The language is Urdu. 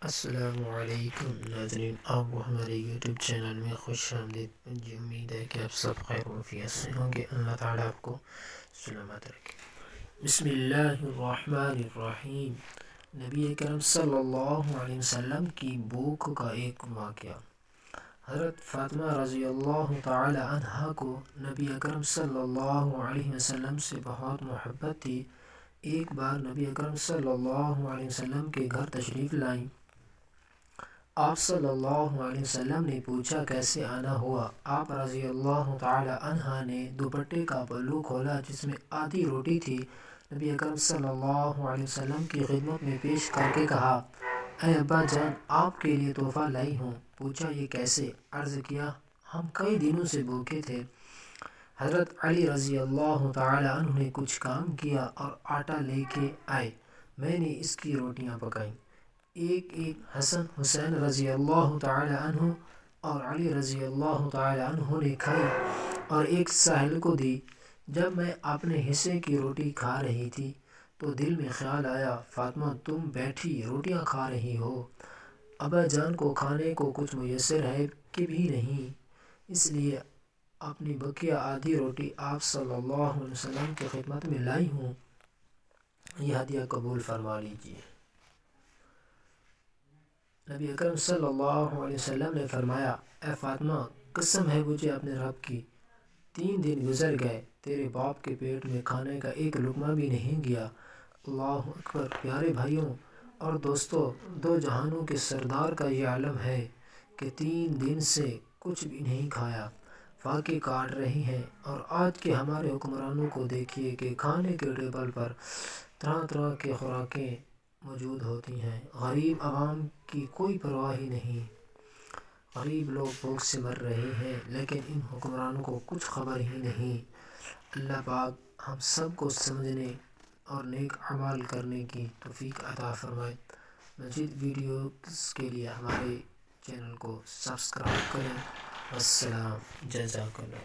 السلام علیکم ناظرین، آپ کو ہمارے یوٹیوب چینل میں خوش آمدید۔ مجھے امید ہے کہ آپ سب خیر وفیت سے ہوں گے۔ اللہ تعالیٰ آپ کو سلامت رکھے۔ بسم اللہ الرحمن الرحیم۔ نبی اکرم صلی اللہ علیہ وسلم کی بھوک کا ایک واقعہ۔ حضرت فاطمہ رضی اللہ تعالی عنہا کو نبی اکرم صلی اللہ علیہ وسلم سے بہت محبت تھی۔ ایک بار نبی اکرم صلی اللہ علیہ وسلم کے گھر تشریف لائیں۔ آپ صلی اللہ علیہ وسلم نے پوچھا کیسے آنا ہوا؟ آپ رضی اللہ تعالی عنہ نے دوپٹے کا پلو کھولا جس میں آدھی روٹی تھی۔ نبی اکرم صلی اللہ علیہ وسلم کی خدمت میں پیش کر کے کہا، اے ابا جان، آپ کے لیے تحفہ لائی ہوں۔ پوچھا یہ کیسے؟ عرض کیا ہم کئی دنوں سے بھوکے تھے۔ حضرت علی رضی اللہ تعالی عنہ نے کچھ کام کیا اور آٹا لے کے آئے۔ میں نے اس کی روٹیاں پکائیں۔ ایک حسن حسین رضی اللہ تعالی عنہ اور علی رضی اللہ تعالی عنہ نے کھائی اور ایک ساحل کو دی۔ جب میں اپنے حصے کی روٹی کھا رہی تھی تو دل میں خیال آیا، فاطمہ تم بیٹھی روٹیاں کھا رہی ہو، ابا جان کو کھانے کو کچھ میسر ہے کہ بھی نہیں، اس لیے اپنی بقیہ آدھی روٹی آپ صلی اللہ علیہ وسلم کی خدمت میں لائی ہوں، یہ ہدیہ قبول فرما لیجیے۔ نبی اکرم صلی اللہ علیہ وسلم نے فرمایا، اے فاطمہ، قسم ہے مجھے اپنے رب کی، 3 دن گزر گئے، تیرے باپ کے پیٹ میں کھانے کا ایک لقمہ بھی نہیں گیا۔ اللہ اکبر۔ پیارے بھائیوں اور دوستو، 2 جہانوں کے سردار کا یہ علم ہے کہ 3 دن سے کچھ بھی نہیں کھایا، فاقے کاٹ رہی ہیں۔ اور آج کے ہمارے حکمرانوں کو دیکھیے کہ کھانے کے ٹیبل پر طرح طرح کی خوراکیں موجود ہوتی ہیں، غریب عوام کی کوئی پرواہ ہی نہیں، غریب لوگ بھوک سے مر رہے ہیں، لیکن ان حکمرانوں کو کچھ خبر ہی نہیں۔ اللہ پاک ہم سب کو سمجھنے اور نیک اعمال کرنے کی توفیق عطا فرمائے۔ مزید ویڈیوز کے لیے ہمارے چینل کو سبسکرائب کریں۔ والسلام، جزاک اللہ۔